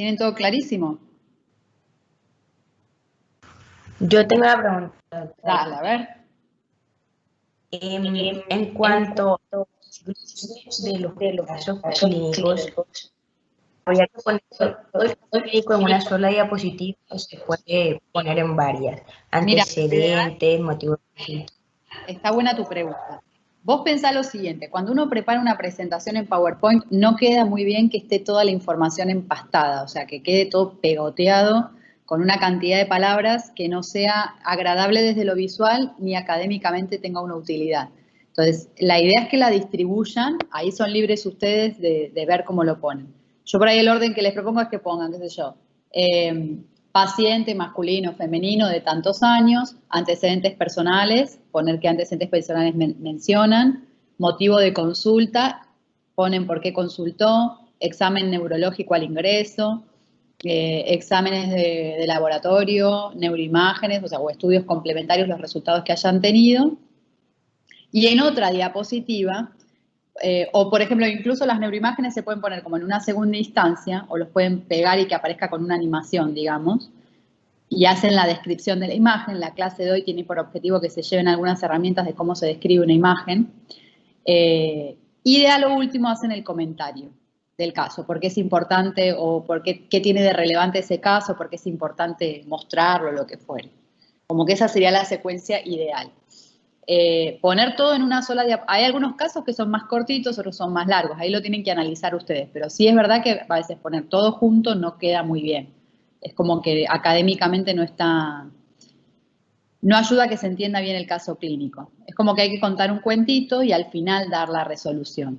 ¿Tienen todo clarísimo? Yo tengo una pregunta. Dale, a ver. En cuanto a de los casos clínicos, habría que poner todo el caso clínico en una sola diapositiva o se puede poner en varias. Mira, Antecedentes, motivos. está buena tu pregunta. Vos pensá lo siguiente, cuando uno prepara una presentación en PowerPoint, no queda muy bien que esté toda la información empastada, o sea, que quede todo pegoteado con una cantidad de palabras que no sea agradable desde lo visual ni académicamente tenga una utilidad. Entonces, la idea es que la distribuyan, ahí son libres ustedes de ver cómo lo ponen. Yo por ahí el orden que les propongo es que pongan, qué sé yo, paciente masculino, femenino de tantos años, antecedentes personales, poner qué antecedentes personales mencionan, motivo de consulta, ponen por qué consultó, examen neurológico al ingreso, exámenes de laboratorio, neuroimágenes, o sea, o estudios complementarios, los resultados que hayan tenido. Y en otra diapositiva, o por ejemplo, incluso las neuroimágenes se pueden poner como en una segunda instancia, o los pueden pegar y que aparezca con una animación, digamos, y hacen la descripción de la imagen. La clase de hoy tiene por objetivo que se lleven algunas herramientas de cómo se describe una imagen. Y a lo último hacen el comentario del caso, por qué es importante o por qué tiene de relevante ese caso, por qué es importante mostrarlo, lo que fuere. Como que esa sería la secuencia ideal. Poner todo en una sola diapositiva. Hay algunos casos que son más cortitos, otros son más largos, ahí lo tienen que analizar ustedes, pero sí es verdad que a veces poner todo junto no queda muy bien. Es como que académicamente no ayuda a que se entienda bien el caso clínico. Es como que hay que contar un cuentito y al final dar la resolución.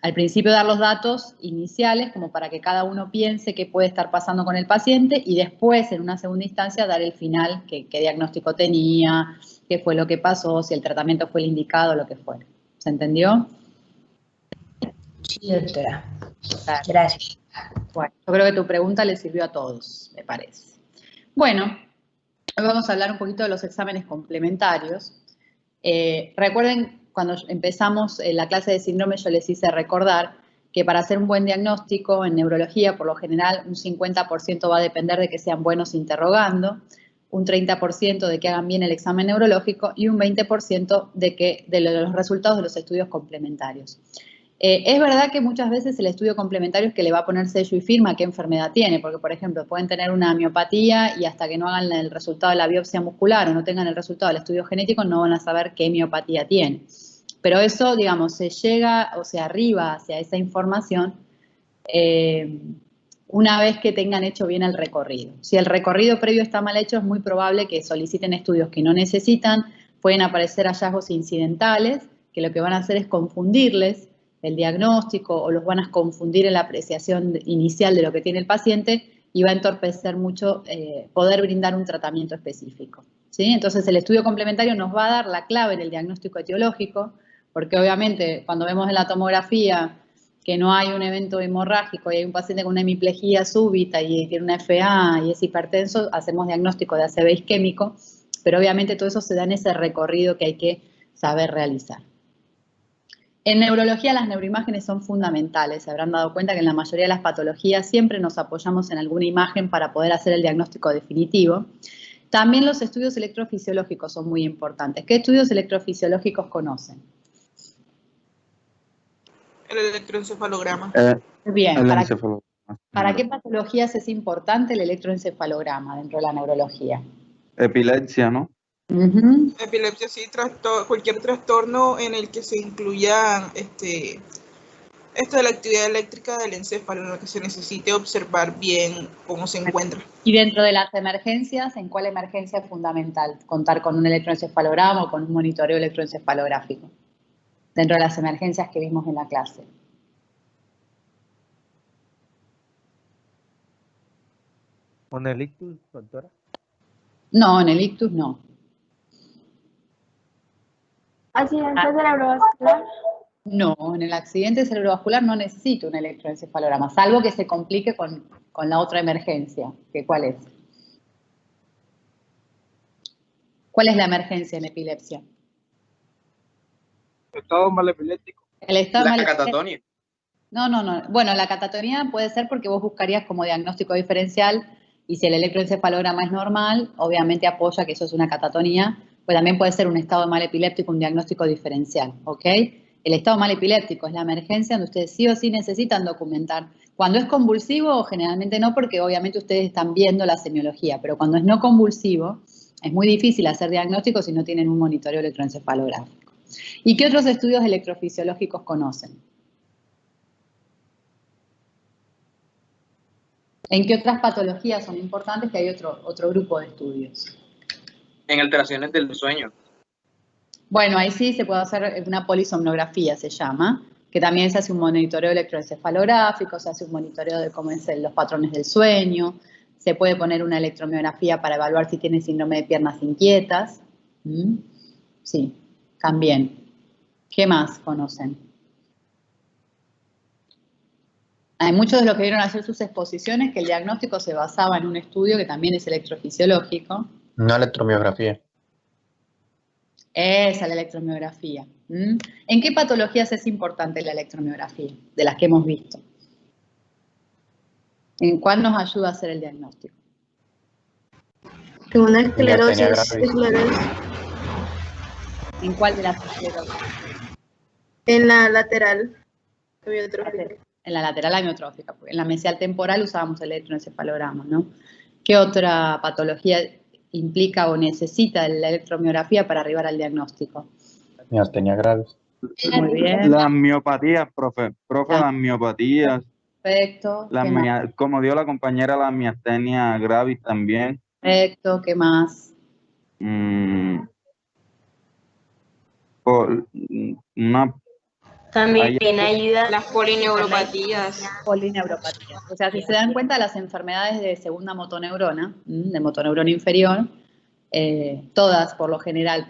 Al principio dar los datos iniciales como para que cada uno piense qué puede estar pasando con el paciente y después en una segunda instancia dar el final, qué diagnóstico tenía, qué fue lo que pasó, si el tratamiento fue el indicado, lo que fuera. ¿Se entendió? Sí, doctora. Gracias. Bueno, yo creo que tu pregunta le sirvió a todos, me parece. Bueno, hoy vamos a hablar un poquito de los exámenes complementarios. Recuerden, cuando empezamos la clase de síndrome, yo les hice recordar que para hacer un buen diagnóstico en neurología, por lo general, un 50% va a depender de que sean buenos interrogando, un 30% de que hagan bien el examen neurológico y un 20% de los resultados de los estudios complementarios. Es verdad que muchas veces el estudio complementario es que le va a poner sello y firma qué enfermedad tiene, porque por ejemplo pueden tener una miopatía y hasta que no hagan el resultado de la biopsia muscular o no tengan el resultado del estudio genético no van a saber qué miopatía tiene. Pero eso, digamos, se llega o se arriba hacia esa información una vez que tengan hecho bien el recorrido. Si el recorrido previo está mal hecho, es muy probable que soliciten estudios que no necesitan, pueden aparecer hallazgos incidentales, que lo que van a hacer es confundirles el diagnóstico o los van a confundir en la apreciación inicial de lo que tiene el paciente y va a entorpecer mucho poder brindar un tratamiento específico. ¿Sí? Entonces el estudio complementario nos va a dar la clave en el diagnóstico etiológico, porque obviamente cuando vemos en la tomografía que no hay un evento hemorrágico y hay un paciente con una hemiplegia súbita y tiene una FA y es hipertenso, hacemos diagnóstico de ACV isquémico, pero obviamente todo eso se da en ese recorrido que hay que saber realizar. En neurología las neuroimágenes son fundamentales. Se habrán dado cuenta que en la mayoría de las patologías siempre nos apoyamos en alguna imagen para poder hacer el diagnóstico definitivo. También los estudios electrofisiológicos son muy importantes. ¿Qué estudios electrofisiológicos conocen? El electroencefalograma. Bien, ¿para qué patologías es importante el electroencefalograma dentro de la neurología? Epilepsia, ¿no? Epilepsia, sí, cualquier trastorno en el que se incluya esto de la actividad eléctrica del encéfalo, en el que se necesite observar bien cómo se encuentra. Y dentro de las emergencias, ¿en cuál emergencia es fundamental contar con un electroencefalograma o con un monitoreo electroencefalográfico? Dentro de las emergencias que vimos en la clase. ¿Con el ictus, doctora? No, en el ictus no. ¿Accidente cerebrovascular? No, en el accidente cerebrovascular no necesito un electroencefalograma, salvo que se complique con la otra emergencia. ¿Cuál es? ¿Cuál es la emergencia en epilepsia? Estado mal epiléptico. El estado La catatonia. No, no, no. Bueno, la catatonía puede ser porque vos buscarías como diagnóstico diferencial y si el electroencefalograma es normal, obviamente apoya que eso es una catatonía, pues también puede ser un estado mal epiléptico, un diagnóstico diferencial, ¿ok? El estado mal epiléptico es la emergencia donde ustedes sí o sí necesitan documentar. Cuando es convulsivo, generalmente no, porque obviamente ustedes están viendo la semiología, pero cuando es no convulsivo, es muy difícil hacer diagnóstico si no tienen un monitoreo electroencefalográfico. ¿Y qué otros estudios electrofisiológicos conocen? ¿En qué otras patologías son importantes que hay otro grupo de estudios? En alteraciones del sueño. Bueno, ahí sí se puede hacer una polisomnografía, se llama, que también se hace un monitoreo electroencefalográfico, se hace un monitoreo de cómo es los patrones del sueño, se puede poner una electromiografía para evaluar si tiene síndrome de piernas inquietas. Sí, también. ¿Qué más conocen? Hay muchos de los que vieron hacer sus exposiciones que el diagnóstico se basaba en un estudio que también es electrofisiológico. Una electromiografía. Esa es la electromiografía. ¿En qué patologías es importante la electromiografía? De las que hemos visto. ¿En cuál nos ayuda a hacer el diagnóstico? En una esclerosis. Miastenia gravis. ¿En cuál de las esclerosis? En la lateral amiotrófica. En la lateral amiotrófica, porque en la mesial temporal usábamos el electroencefalograma, ¿no? ¿Qué otra patología implica o necesita la electromiografía para arribar al diagnóstico? Miastenia gravis. Muy bien. Las miopatías, profe, las miopatías. Perfecto. Como dio la compañera, la miastenia gravis también. Perfecto, ¿qué más? También ayuda las polineuropatías. Polineuropatías. O sea, si se dan cuenta, las enfermedades de segunda motoneurona, de motoneurona inferior, todas por lo general,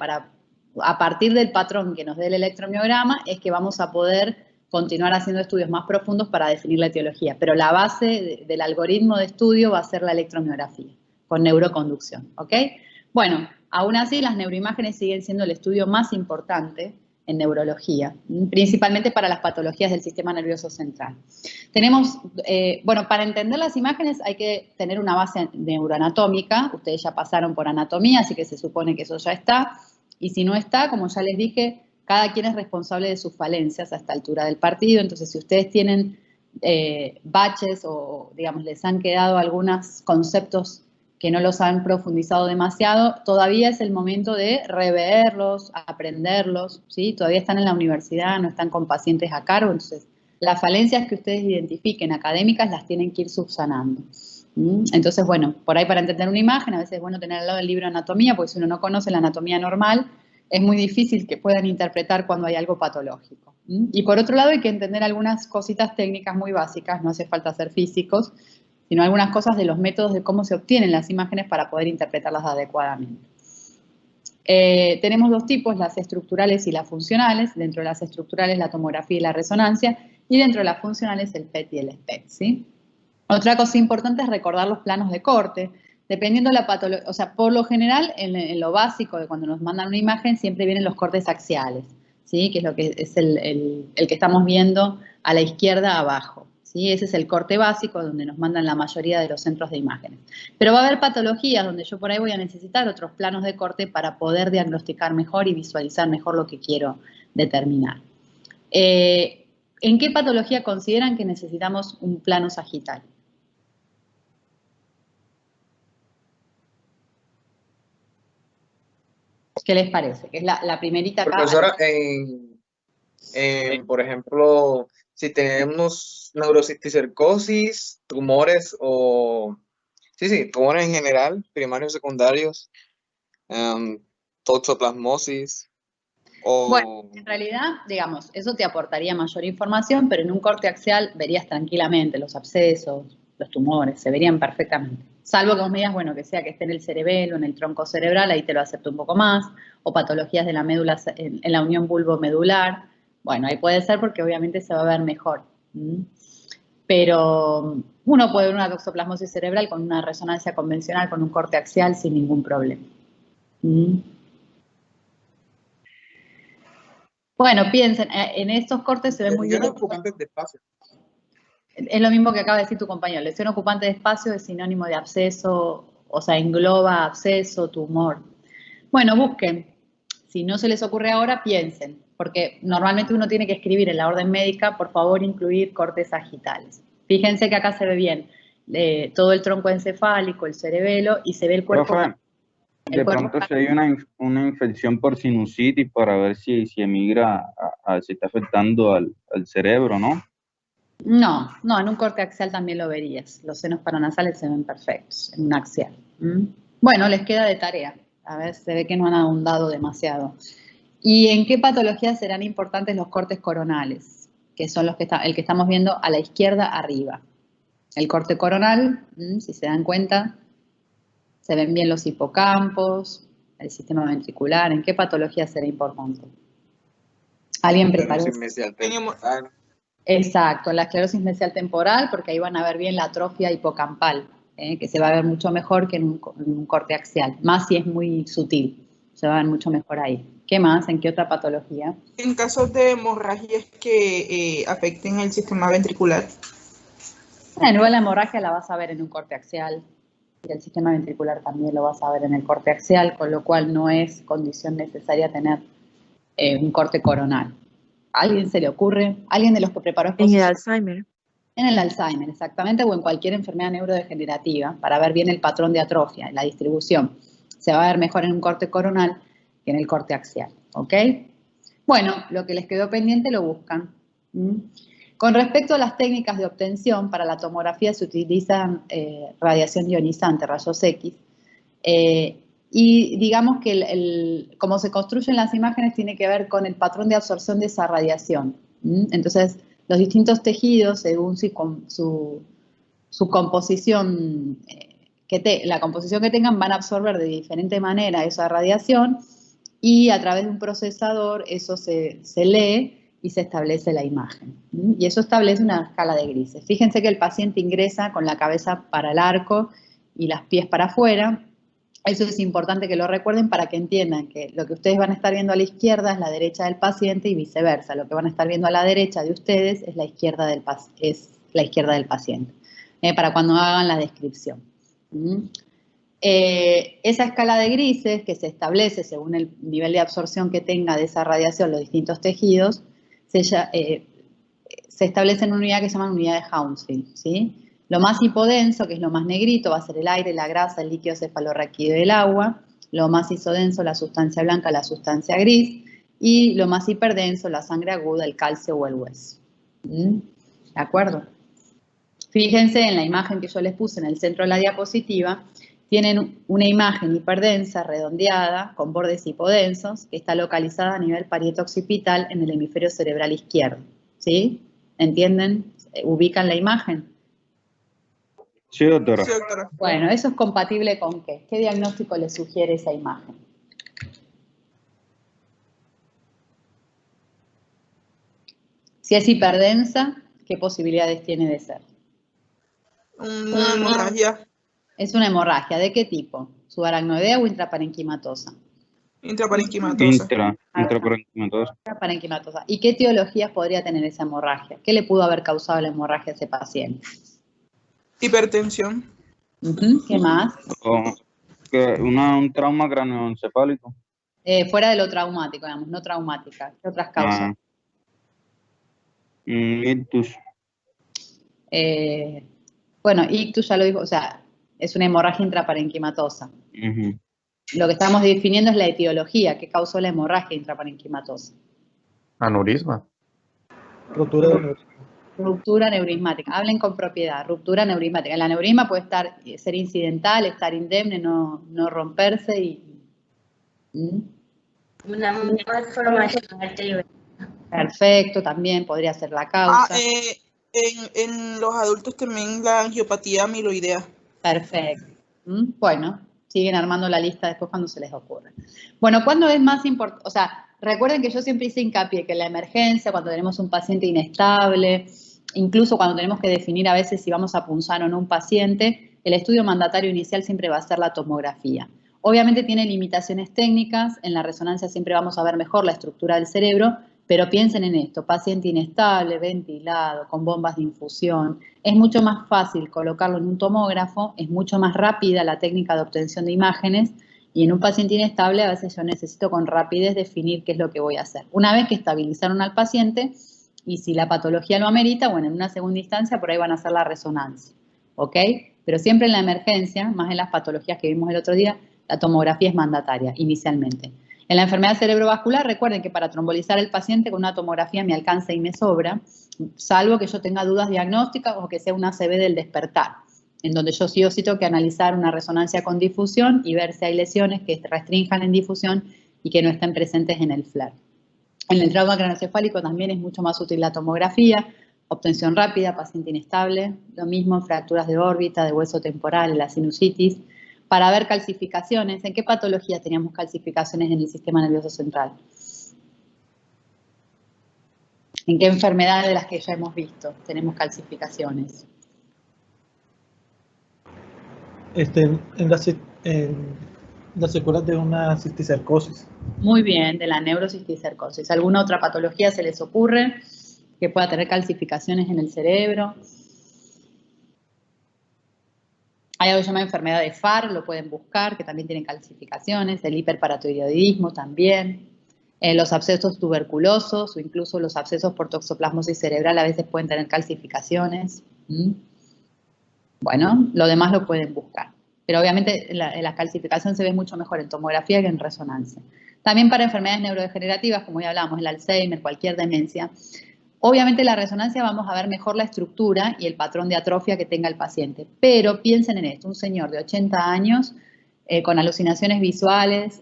a partir del patrón que nos dé el electromiograma, es que vamos a poder continuar haciendo estudios más profundos para definir la etiología. Pero la base del algoritmo de estudio va a ser la electromiografía, con neuroconducción, ¿ok? Bueno, aún así las neuroimágenes siguen siendo el estudio más importante en neurología, principalmente para las patologías del sistema nervioso central. Tenemos, bueno, para entender las imágenes hay que tener una base neuroanatómica, ustedes ya pasaron por anatomía, así que se supone que eso ya está, y si no está, como ya les dije, cada quien es responsable de sus falencias a esta altura del partido, entonces si ustedes tienen baches o, digamos, les han quedado algunos conceptos que no los han profundizado demasiado, todavía es el momento de reverlos, aprenderlos, ¿sí? Todavía están en la universidad, no están con pacientes a cargo, entonces las falencias que ustedes identifiquen académicas las tienen que ir subsanando. Entonces, bueno, por ahí para entender una imagen, a veces es bueno tener al lado el libro de anatomía, porque si uno no conoce la anatomía normal, es muy difícil que puedan interpretar cuando hay algo patológico. Y por otro lado hay que entender algunas cositas técnicas muy básicas, no hace falta ser físicos, sino algunas cosas de los métodos de cómo se obtienen las imágenes para poder interpretarlas adecuadamente. Tenemos dos tipos, las estructurales y las funcionales. Dentro de las estructurales la tomografía y la resonancia, y dentro de las funcionales el PET y el SPECT, ¿sí? Otra cosa importante es recordar los planos de corte. Dependiendo de la patología, o sea, por lo general, en lo básico de cuando nos mandan una imagen, siempre vienen los cortes axiales, ¿sí? Que es lo que es el que estamos viendo a la izquierda abajo. ¿Sí? Ese es el corte básico donde nos mandan la mayoría de los centros de imágenes. Pero va a haber patologías donde yo por ahí voy a necesitar otros planos de corte para poder diagnosticar mejor y visualizar mejor lo que quiero determinar. ¿En qué patología consideran que necesitamos un plano sagital? ¿Qué les parece? Que es la primerita acá. Profesora, por ejemplo, si tenemos neurocisticercosis, tumores o... Sí, tumores en general, primarios, secundarios, toxoplasmosis o... Bueno, en realidad, digamos, eso te aportaría mayor información, pero en un corte axial verías tranquilamente los abscesos, los tumores, se verían perfectamente. Salvo que vos me digas, bueno, que sea que esté en el cerebelo, en el tronco cerebral, ahí te lo acepto un poco más, o patologías de la médula, en la unión bulbomedular. Bueno, ahí puede ser porque obviamente se va a ver mejor. Pero uno puede ver una toxoplasmosis cerebral con una resonancia convencional, con un corte axial, sin ningún problema. Bueno, piensen, en estos cortes se ve muy bien. Lesión ocupante de espacio. Es lo mismo que acaba de decir tu compañero. Lesión ocupante de espacio es sinónimo de absceso, o sea, engloba absceso, tumor. Bueno, busquen. Si no se les ocurre ahora, piensen, porque normalmente uno tiene que escribir en la orden médica, por favor, incluir cortes sagittales. Fíjense que acá se ve bien todo el tronco encefálico, el cerebelo, y se ve el cuerpo. Profe, de pronto si hay una infección por sinusitis para ver si emigra, si está afectando al cerebro, ¿no? No, en un corte axial también lo verías. Los senos paranasales se ven perfectos en un axial. Bueno, les queda de tarea. A ver, se ve que no han ahondado demasiado. ¿Y en qué patologías serán importantes los cortes coronales? Que son los que el que estamos viendo a la izquierda arriba. El corte coronal, si se dan cuenta, se ven bien los hipocampos, el sistema ventricular. ¿En qué patología será importante? ¿Alguien preparó? Exacto, en la esclerosis mesial temporal, porque ahí van a ver bien la atrofia hipocampal, que se va a ver mucho mejor que en un corte axial, más si es muy sutil, se va a ver mucho mejor ahí. ¿Qué más? ¿En qué otra patología? En casos de hemorragias que afecten el sistema ventricular. Bueno, igual la hemorragia la vas a ver en un corte axial, y el sistema ventricular también lo vas a ver en el corte axial, con lo cual no es condición necesaria tener un corte coronal. ¿A alguien se le ocurre? ¿Alguien de los que preparó? En el Alzheimer. En el Alzheimer, exactamente, o en cualquier enfermedad neurodegenerativa, para ver bien el patrón de atrofia, la distribución. Se va a ver mejor en un corte coronal que en el corte axial, ¿ok? Bueno, lo que les quedó pendiente lo buscan. Con respecto a las técnicas de obtención, para la tomografía se utilizan radiación ionizante, rayos X, y digamos que cómo se construyen las imágenes tiene que ver con el patrón de absorción de esa radiación. Entonces, los distintos tejidos, según su composición, la composición que tengan, van a absorber de diferente manera esa radiación y a través de un procesador eso se lee y se establece la imagen. Y eso establece una escala de grises. Fíjense que el paciente ingresa con la cabeza para el arco y las pies para afuera. Eso es importante que lo recuerden para que entiendan que lo que ustedes van a estar viendo a la izquierda es la derecha del paciente y viceversa. Lo que van a estar viendo a la derecha de ustedes es la izquierda del paciente, para cuando hagan la descripción. Esa escala de grises que se establece según el nivel de absorción que tenga de esa radiación los distintos tejidos, se establece en una unidad que se llama unidad de Hounsfield, ¿sí? Lo más hipodenso, que es lo más negrito, va a ser el aire, la grasa, el líquido cefalorraquídeo y el agua. Lo más isodenso, la sustancia blanca, la sustancia gris. Y lo más hiperdenso, la sangre aguda, el calcio o el hueso. ¿De acuerdo? Fíjense en la imagen que yo les puse en el centro de la diapositiva. Tienen una imagen hiperdensa, redondeada, con bordes hipodensos, que está localizada a nivel parieto-occipital en el hemisferio cerebral izquierdo. ¿Sí? ¿Entienden? ¿Ubican la imagen? Sí, doctora. Sí, doctora. Bueno, ¿eso es compatible con qué? ¿Qué diagnóstico le sugiere esa imagen? Si es hiperdensa, ¿qué posibilidades tiene de ser? Una hemorragia Es una hemorragia. ¿De qué tipo? ¿Subaracnoidea o intraparenquimatosa? intraparenquimatosa. Intraparenquimatosa. Intraparenquimatosa. ¿Y qué etiologías podría tener esa hemorragia? ¿Qué le pudo haber causado la hemorragia a ese paciente? Hipertensión. ¿Qué más? Un trauma craneoencefálico. Fuera de lo traumático, digamos, no traumática. ¿Qué otras causas? Ictus. Bueno, ictus ya lo dijo, o sea, es una hemorragia intraparenquimatosa. Lo que estamos definiendo es la etiología que causó la hemorragia intraparenquimatosa. Aneurisma. Ruptura neurismática. Hablen con propiedad. Ruptura neurismática. El aneurisma puede ser incidental, estar indemne, no romperse y... Una malformación arterial. Perfecto, también podría ser la causa. En los adultos también la angiopatía amiloidea. Perfecto. Bueno, siguen armando la lista después cuando se les ocurre. Bueno, ¿cuándo es más importante? O sea, recuerden que yo siempre hice hincapié que en la emergencia, cuando tenemos un paciente inestable, incluso cuando tenemos que definir a veces si vamos a punzar o no un paciente, el estudio mandatario inicial siempre va a ser la tomografía. Obviamente tiene limitaciones técnicas, en la resonancia siempre vamos a ver mejor la estructura del cerebro, Pero piensen en esto, paciente inestable, ventilado, con bombas de infusión. Es mucho más fácil colocarlo en un tomógrafo, es mucho más rápida la técnica de obtención de imágenes y en un paciente inestable a veces yo necesito con rapidez definir qué es lo que voy a hacer. Una vez que estabilizaron al paciente y si la patología lo amerita, bueno, en una segunda instancia por ahí van a hacer la resonancia, ¿ok? Pero siempre en la emergencia, más en las patologías que vimos el otro día, la tomografía es mandataria inicialmente. En la enfermedad cerebrovascular, recuerden que para trombolizar el paciente con una tomografía me alcanza y me sobra, salvo que yo tenga dudas diagnósticas o que sea una ACV del despertar, en donde yo sí o sí tengo que analizar una resonancia con difusión y ver si hay lesiones que restrinjan en difusión y que no estén presentes en el FLAR. En el trauma craneoencefálico también es mucho más útil la tomografía, obtención rápida, paciente inestable, lo mismo en fracturas de órbita, de hueso temporal, la sinusitis, para ver calcificaciones. ¿En qué patología teníamos calcificaciones en el sistema nervioso central? ¿En qué enfermedades de las que ya hemos visto tenemos calcificaciones? En las secuelas de una cisticercosis. Muy bien, de la neurocisticercosis. ¿Alguna otra patología se les ocurre que pueda tener calcificaciones en el cerebro? Hay algo que se llama enfermedad de Farr, lo pueden buscar, que también tienen calcificaciones, el hiperparatiroidismo también, los abscesos tuberculosos o incluso los abscesos por toxoplasmosis cerebral a veces pueden tener calcificaciones. Bueno, lo demás lo pueden buscar. Pero obviamente la calcificación se ve mucho mejor en tomografía que en resonancia. También para enfermedades neurodegenerativas, como ya hablábamos, el Alzheimer, cualquier demencia, obviamente la resonancia vamos a ver mejor la estructura y el patrón de atrofia que tenga el paciente. Pero piensen en esto, un señor de 80 años con alucinaciones visuales,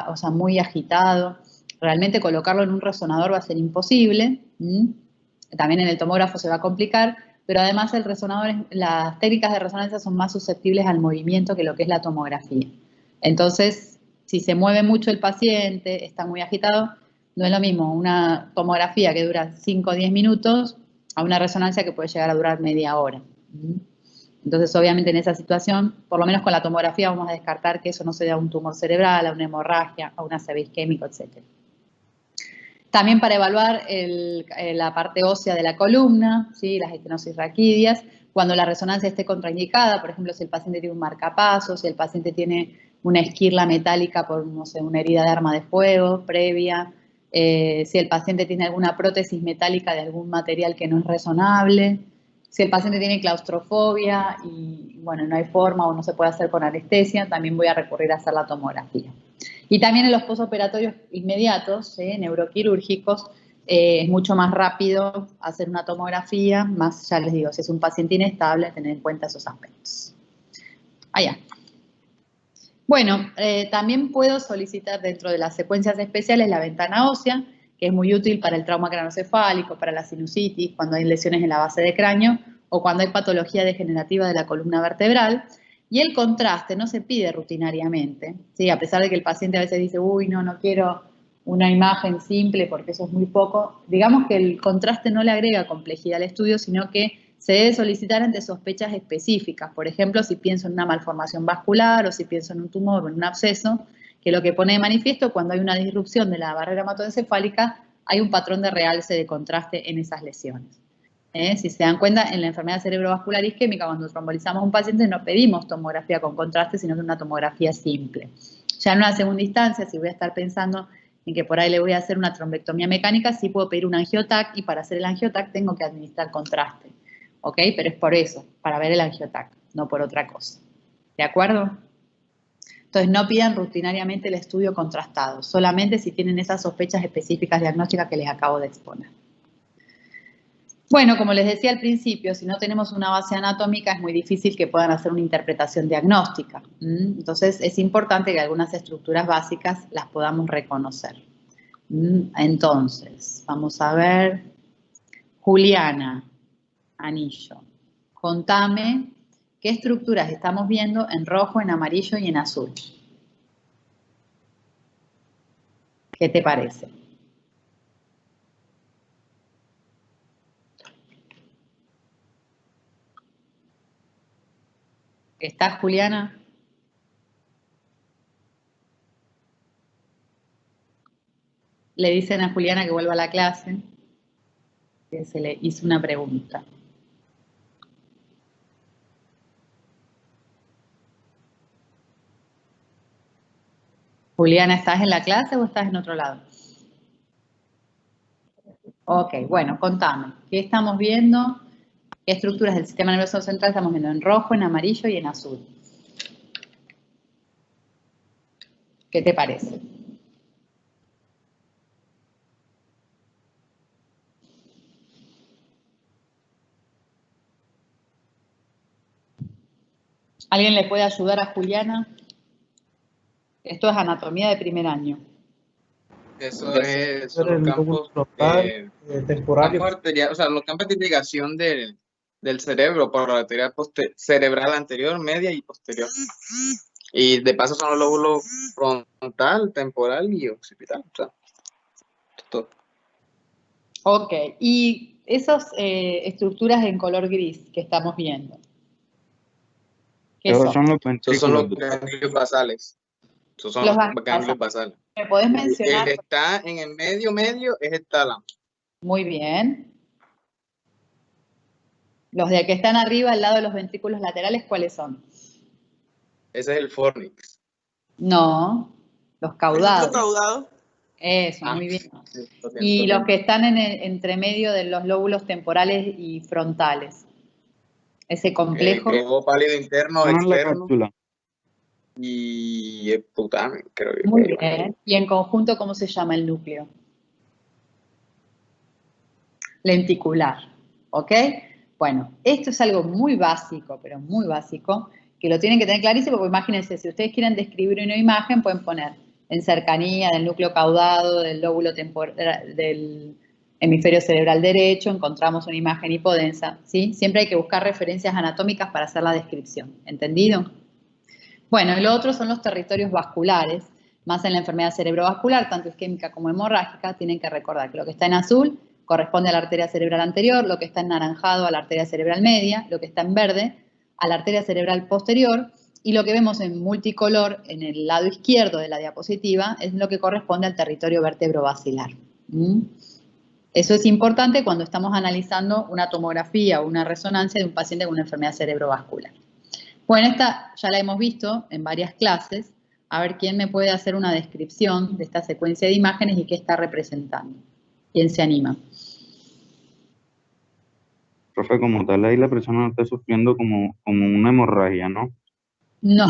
o sea, muy agitado, realmente colocarlo en un resonador va a ser imposible. También en el tomógrafo se va a complicar, pero además el resonador, las técnicas de resonancia son más susceptibles al movimiento que lo que es la tomografía. Entonces, si se mueve mucho el paciente, está muy agitado, no es lo mismo una tomografía que dura 5 o 10 minutos a una resonancia que puede llegar a durar media hora. Entonces, obviamente, en esa situación, por lo menos con la tomografía, vamos a descartar que eso no se dé a un tumor cerebral, a una hemorragia, a un ACV isquémico, etc. También para evaluar la parte ósea de la columna, ¿sí? Las estenosis raquídeas, cuando la resonancia esté contraindicada, por ejemplo, si el paciente tiene un marcapasos, si el paciente tiene una esquirla metálica por, no sé, una herida de arma de fuego previa, si el paciente tiene alguna prótesis metálica de algún material que no es resonable, si el paciente tiene claustrofobia y, bueno, no hay forma o no se puede hacer con anestesia, también voy a recurrir a hacer la tomografía. Y también en los posoperatorios inmediatos, neuroquirúrgicos, es mucho más rápido hacer una tomografía, más, ya les digo, si es un paciente inestable, tener en cuenta esos aspectos. Allá. Bueno, también puedo solicitar dentro de las secuencias especiales la ventana ósea, que es muy útil para el trauma craneoencefálico, para la sinusitis, cuando hay lesiones en la base de cráneo o cuando hay patología degenerativa de la columna vertebral. Y el contraste no se pide rutinariamente, ¿sí? A pesar de que el paciente a veces dice, uy, no quiero una imagen simple porque eso es muy poco. Digamos que el contraste no le agrega complejidad al estudio, sino que se debe solicitar ante sospechas específicas. Por ejemplo, si pienso en una malformación vascular o si pienso en un tumor o en un absceso, que lo que pone de manifiesto cuando hay una disrupción de la barrera hematoencefálica, hay un patrón de realce de contraste en esas lesiones. Si se dan cuenta, en la enfermedad cerebrovascular isquémica, cuando trombolizamos a un paciente, no pedimos tomografía con contraste, sino que una tomografía simple. Ya en una segunda instancia, si voy a estar pensando en que por ahí le voy a hacer una trombectomía mecánica, sí puedo pedir un angiotac y para hacer el angiotac tengo que administrar contraste. ¿Ok? Pero es por eso, para ver el angiotac, no por otra cosa. ¿De acuerdo? Entonces, no pidan rutinariamente el estudio contrastado, solamente si tienen esas sospechas específicas diagnósticas que les acabo de exponer. Bueno, como les decía al principio, si no tenemos una base anatómica es muy difícil que puedan hacer una interpretación diagnóstica. Entonces, es importante que algunas estructuras básicas las podamos reconocer. Entonces, vamos a ver. Juliana, anillo. Contame qué estructuras estamos viendo en rojo, en amarillo y en azul. ¿Qué te parece? ¿Estás, Juliana? Le dicen a Juliana que vuelva a la clase, que se le hizo una pregunta. Juliana, ¿estás en la clase o estás en otro lado? Ok, bueno, contame. ¿Qué estamos viendo? ¿Qué estructuras del sistema nervioso central estamos viendo en rojo, en amarillo y en azul? ¿Qué te parece? ¿Alguien le puede ayudar a Juliana? Esto es anatomía de primer año. Eso el son los lóbulo campos, frontal, temporal. o sea, los campos de irrigación del cerebro por la arteria cerebral anterior, media y posterior. Y de paso son los lóbulos frontal, temporal y occipital. O sea, todo. Ok, y esas estructuras en color gris que estamos viendo. ¿Qué Esos son? son los Esos son los ventrículos. ganglios basales. Esos son Los los ganglios ganglios basales. ¿Me podés El mencionar? que está en el medio es el tálamo. Muy bien. Los de que están arriba, al lado de los ventrículos laterales, ¿cuáles son? Ese es el fornix. No, los caudados. Los caudados. Eso, Ah, muy bien. sí, lo siento. Y los que están en el entremedio de los lóbulos temporales y frontales. Ese complejo. Globo pálido interno, No es la externo cápsula. y el putamen, creo que. Muy bien. Y en conjunto, ¿cómo se llama el núcleo? Lenticular. ¿Ok? Bueno, esto es algo muy básico, pero muy básico, que lo tienen que tener clarísimo, porque imagínense, si ustedes quieren describir una imagen, pueden poner en cercanía del núcleo caudado, del lóbulo temporal, del hemisferio cerebral derecho, encontramos una imagen hipodensa, ¿sí? Siempre hay que buscar referencias anatómicas para hacer la descripción, ¿entendido? Bueno, y lo otro son los territorios vasculares, más en la enfermedad cerebrovascular, tanto isquémica como hemorrágica, tienen que recordar que lo que está en azul corresponde a la arteria cerebral anterior, lo que está en naranjado a la arteria cerebral media, lo que está en verde a la arteria cerebral posterior, y lo que vemos en multicolor en el lado izquierdo de la diapositiva es lo que corresponde al territorio vértebro-basilar. Eso es importante cuando estamos analizando una tomografía o una resonancia de un paciente con una enfermedad cerebrovascular. Bueno, esta ya la hemos visto en varias clases. A ver quién me puede hacer una descripción de esta secuencia de imágenes y qué está representando. ¿Quién se anima? Profe, como tal, ahí la persona no está sufriendo como una hemorragia, ¿no? No,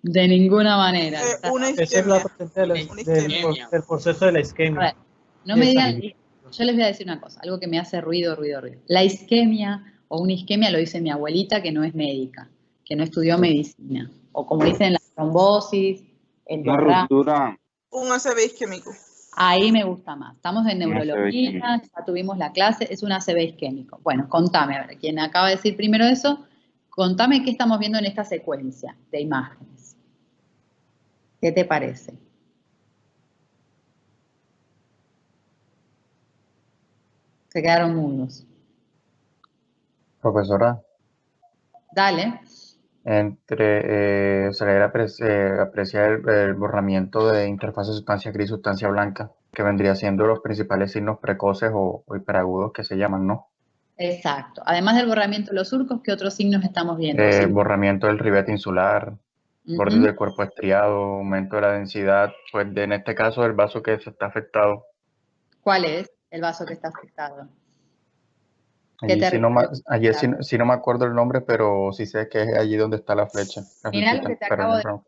de ninguna manera. Una Esa es la isquemia. presente del proceso de la A isquemia. ver, no me digan, yo les voy a decir una cosa, algo que me hace ruido. La isquemia o una isquemia lo dice mi abuelita, que no es médica, que no estudió medicina. O como dicen, la trombosis, el Una derrame. ruptura. Un ACV isquémico. Ahí me gusta más. Estamos en Un ACV neurología, isquémico. ya tuvimos la clase, es un ACV isquémico. Bueno, contame, a ver, quien acaba de decir primero eso, contame qué estamos viendo en esta secuencia de imágenes. ¿Qué te parece? Se quedaron mudos. Profesora, Dale. se le aprecia el borramiento de interfase sustancia gris, sustancia blanca, que vendría siendo los principales signos precoces o hiperagudos que se llaman, ¿no? Exacto. Además del borramiento de los surcos, ¿qué otros signos estamos viendo? Sí. Borramiento del ribete insular, bordes del cuerpo estriado, aumento de la densidad, pues en este caso el vaso que se está afectado. ¿Cuál es el vaso que está afectado? Allí sí no me acuerdo el nombre, pero sí sé que es allí donde está la flecha. Mirá lo que te acabo de decir.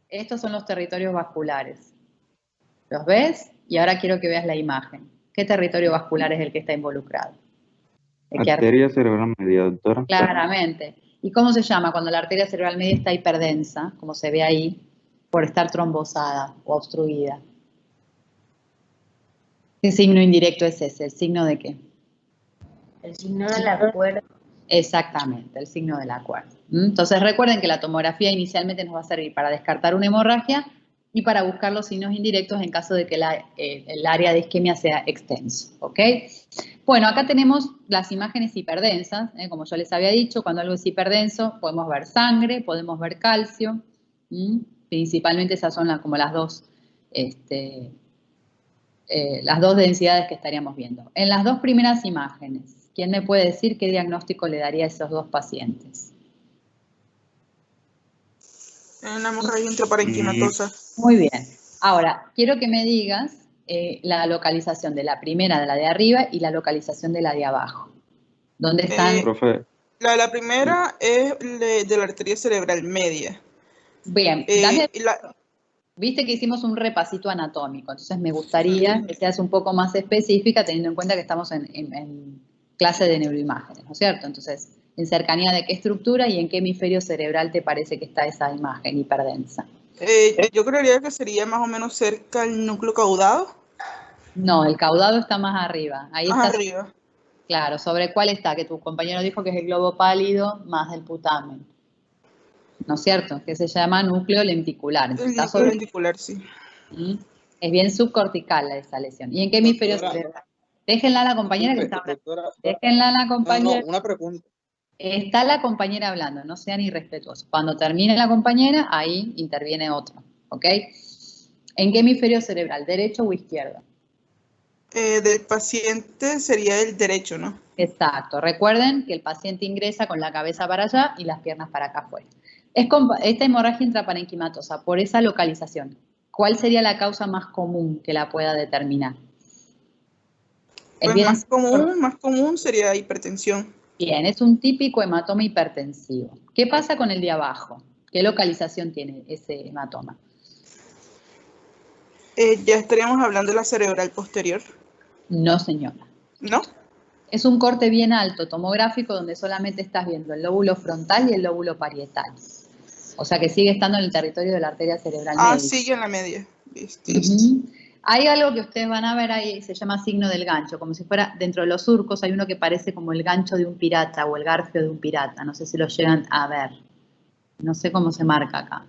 Estos son los territorios vasculares. ¿Los ves? Y ahora quiero que veas la imagen. ¿Qué territorio vascular es el que está involucrado? Arteria cerebral media, doctora. Claramente. ¿Y cómo se llama cuando la arteria cerebral media está hiperdensa, como se ve ahí, por estar trombosada o obstruida? ¿Qué signo indirecto es ese? ¿El signo de qué? El signo de la cuerda. Exactamente, el signo de la cuerda. Entonces recuerden que la tomografía inicialmente nos va a servir para descartar una hemorragia y para buscar los signos indirectos en caso de que el área de isquemia sea extenso, ¿ok? Bueno, acá tenemos las imágenes hiperdensas, como yo les había dicho, cuando algo es hiperdenso podemos ver sangre, podemos ver calcio, principalmente esas son como las dos las dos densidades que estaríamos viendo. En las dos primeras imágenes, ¿quién me puede decir qué diagnóstico le daría a esos dos pacientes? En una hemorragia intraparenquimatosa. Muy bien. Ahora, quiero que me digas la localización de la primera, de la de arriba, y la localización de la de abajo. ¿Dónde están? Profe, La primera es de la arteria cerebral media. Bien, viste que hicimos un repasito anatómico, entonces me gustaría que seas un poco más específica teniendo en cuenta que estamos en clase de neuroimágenes, ¿no es cierto? Entonces, en cercanía de qué estructura y en qué hemisferio cerebral te parece que está esa imagen hiperdensa. Yo creería que sería más o menos cerca al núcleo caudado. No, el caudado está más arriba. Ahí Más está. arriba. Claro, ¿sobre cuál está? Que tu compañero dijo que es el globo pálido más del putamen. ¿No es cierto? Que se llama núcleo lenticular. Entonces, El núcleo lenticular, sí. Es bien subcortical esa lesión. ¿Y en qué hemisferio cerebral? Déjenla a la compañera que está hablando. Déjenla a la compañera. No, una pregunta. Está la compañera hablando, no sean irrespetuosos. Cuando termine la compañera, ahí interviene otro, ¿ok? ¿En qué hemisferio cerebral? ¿Derecho o izquierdo? Del paciente sería el derecho, ¿no? Exacto. Recuerden que el paciente ingresa con la cabeza para allá y las piernas para acá afuera. Esta hemorragia intraparenquimatosa, por esa localización, ¿cuál sería la causa más común que la pueda determinar? Pues más común sería hipertensión. Bien, es un típico hematoma hipertensivo. ¿Qué pasa con el de abajo? ¿Qué localización tiene ese hematoma? Ya estaríamos hablando de la cerebral posterior. No, señora. ¿No? Es un corte bien alto, tomográfico, donde solamente estás viendo el lóbulo frontal y el lóbulo parietal. O sea que sigue estando en el territorio de la arteria cerebral media. Sigue en la media. Hay algo que ustedes van a ver ahí, se llama signo del gancho, como si fuera, dentro de los surcos hay uno que parece como el gancho de un pirata o el garfio de un pirata. No sé si lo llegan a ver. No sé cómo se marca acá.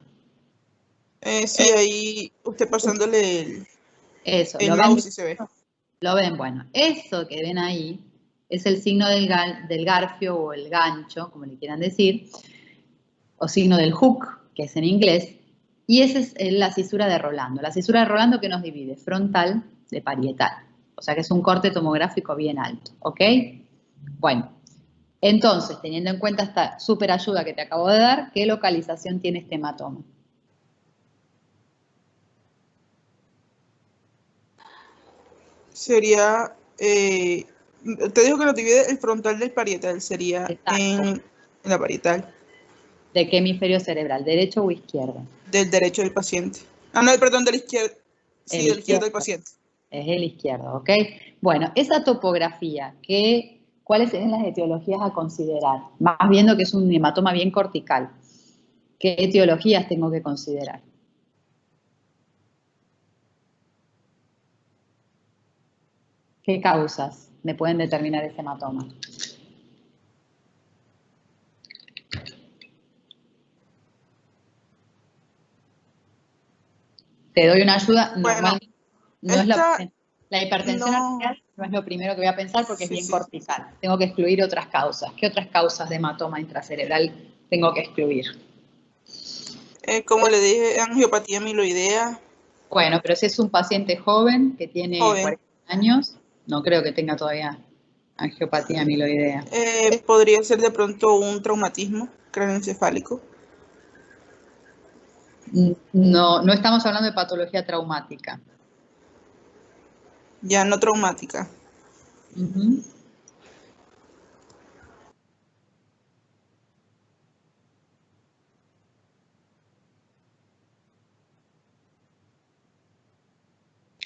Sí, ahí usted pasándole el mouse y se ve. Lo ven, bueno. Eso que ven ahí es el signo del garfio o el gancho, como le quieran decir, o signo del hook, que es en inglés, y esa es la cisura de Rolando. La cisura de Rolando que nos divide frontal de parietal. O sea que es un corte tomográfico bien alto, ¿ok? Bueno, entonces, teniendo en cuenta esta súper ayuda que te acabo de dar, ¿qué localización tiene este hematoma? Sería, te dijo que lo divide el frontal del parietal, sería en la parietal. ¿De qué hemisferio cerebral? ¿Derecho o izquierdo? Del derecho del paciente. No, perdón, del izquierdo. Sí, del izquierdo del paciente. Es el izquierdo, ¿ok? Bueno, esa topografía, ¿cuáles serían las etiologías a considerar? Más viendo que es un hematoma bien cortical. ¿Qué etiologías tengo que considerar? ¿Qué causas me pueden determinar ese hematoma? Te doy una ayuda. Normalmente no es la hipertensión arterial no es lo primero que voy a pensar porque es bien cortical. Tengo que excluir otras causas. ¿Qué otras causas de hematoma intracerebral tengo que excluir? Como le dije, angiopatía amiloidea. Bueno, pero si es un paciente joven que tiene 40 años, no creo que tenga todavía angiopatía amiloidea. Podría ser de pronto un traumatismo craneoencefálico. No estamos hablando de patología traumática. Ya no traumática.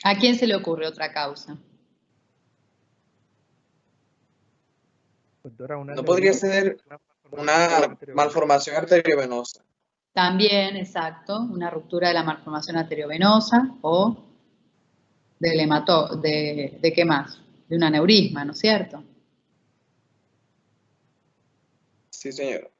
¿A quién se le ocurre otra causa? ¿No podría ser una malformación arteriovenosa? También, exacto, una ruptura de la malformación arteriovenosa o ¿de qué más? De un aneurisma, ¿no es cierto? Sí, señor.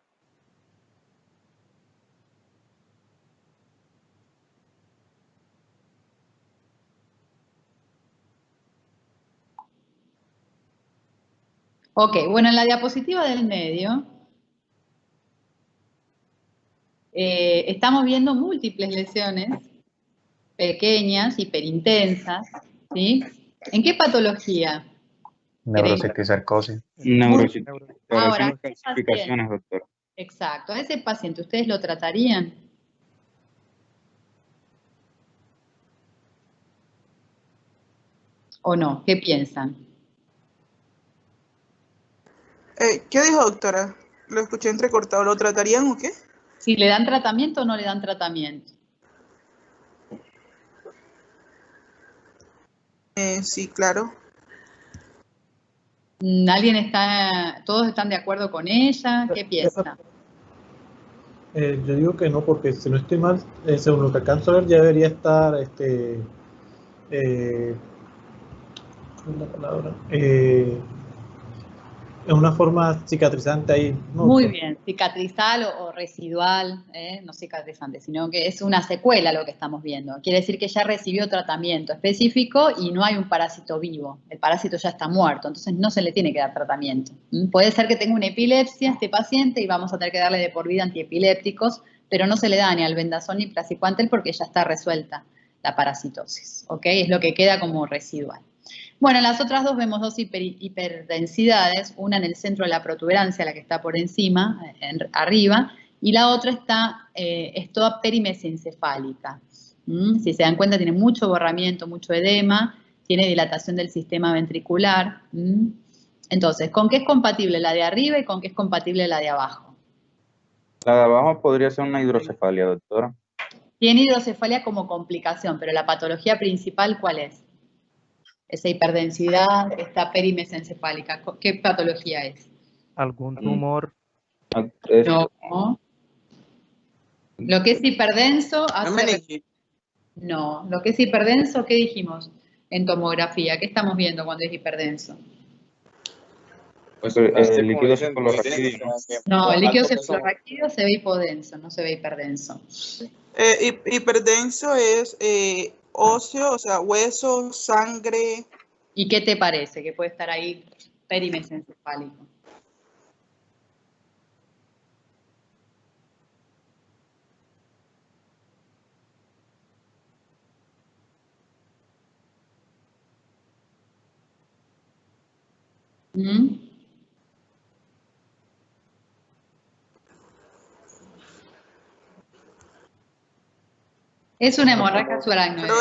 Ok, bueno, en la diapositiva del medio estamos viendo múltiples lesiones pequeñas, hiperintensas, ¿Sí? ¿En qué patología? Neurociticercosis. Neurociticercosis. Ahora, Parecen calcificaciones, doctora. Exacto. ¿A ese paciente ustedes lo tratarían? ¿O no? ¿Qué piensan? ¿Qué dijo, doctora? Lo escuché entrecortado. ¿Lo tratarían o qué? Si le dan tratamiento o no le dan tratamiento. Sí, claro. ¿Todos están de acuerdo con ella? ¿Qué piensa? Yo digo que no, porque si no estoy mal, según lo que alcanzo a ver, ya debería estar, ¿cuál es la palabra? En una forma cicatrizante ahí. ¿no? Muy bien, cicatrizal o residual, no cicatrizante, sino que es una secuela lo que estamos viendo. Quiere decir que ya recibió tratamiento específico y no hay un parásito vivo. El parásito ya está muerto, entonces no se le tiene que dar tratamiento. Puede ser que tenga una epilepsia este paciente y vamos a tener que darle de por vida antiepilépticos, pero no se le da ni albendazol ni praziquantel porque ya está resuelta la parasitosis, ¿ok? Es lo que queda como residual. Bueno, en las otras dos vemos dos hiperdensidades, una en el centro de la protuberancia, la que está por encima, arriba, y la otra es toda perimesencefálica. Si se dan cuenta, tiene mucho borramiento, mucho edema, tiene dilatación del sistema ventricular. Entonces, ¿con qué es compatible la de arriba y con qué es compatible la de abajo? La de abajo podría ser una hidrocefalia, doctora. Tiene hidrocefalia como complicación, pero la patología principal, ¿cuál es? Esa hiperdensidad, esta perimesencefálica. ¿Qué patología es? ¿Algún tumor? No. Lo que es hiperdenso hace... No, lo que es hiperdenso, ¿qué dijimos en tomografía? ¿Qué estamos viendo cuando es hiperdenso? Pues el líquido cefalorraquídeo. No, el líquido cefalorraquídeo se ve hipodenso, no se ve hiperdenso. Hiperdenso es óseo, o sea, hueso, sangre. ¿Y qué te parece que puede estar ahí perimesencefálico? Es una hemorragia subaracnoidea.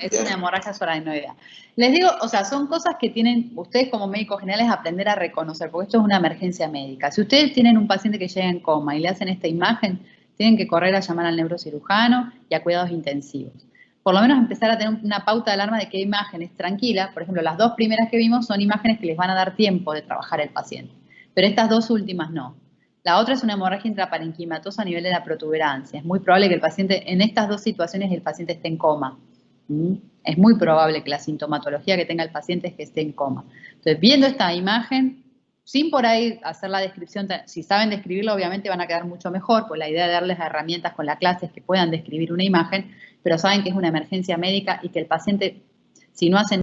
Es una hemorragia subaracnoidea. Les digo, o sea, son cosas que tienen ustedes como médicos generales aprender a reconocer, porque esto es una emergencia médica. Si ustedes tienen un paciente que llega en coma y le hacen esta imagen, tienen que correr a llamar al neurocirujano y a cuidados intensivos. Por lo menos empezar a tener una pauta de alarma de qué imagen es tranquila. Por ejemplo, las dos primeras que vimos son imágenes que les van a dar tiempo de trabajar el paciente, pero estas dos últimas no. La otra es una hemorragia intraparenquimatosa a nivel de la protuberancia. Es muy probable que el paciente, en estas dos situaciones, el paciente esté en coma. Es muy probable que la sintomatología que tenga el paciente es que esté en coma. Entonces, viendo esta imagen, sin por ahí hacer la descripción, si saben describirla, obviamente van a quedar mucho mejor, pues la idea de darles herramientas con la clase es que puedan describir una imagen, pero saben que es una emergencia médica y que el paciente, si no hacen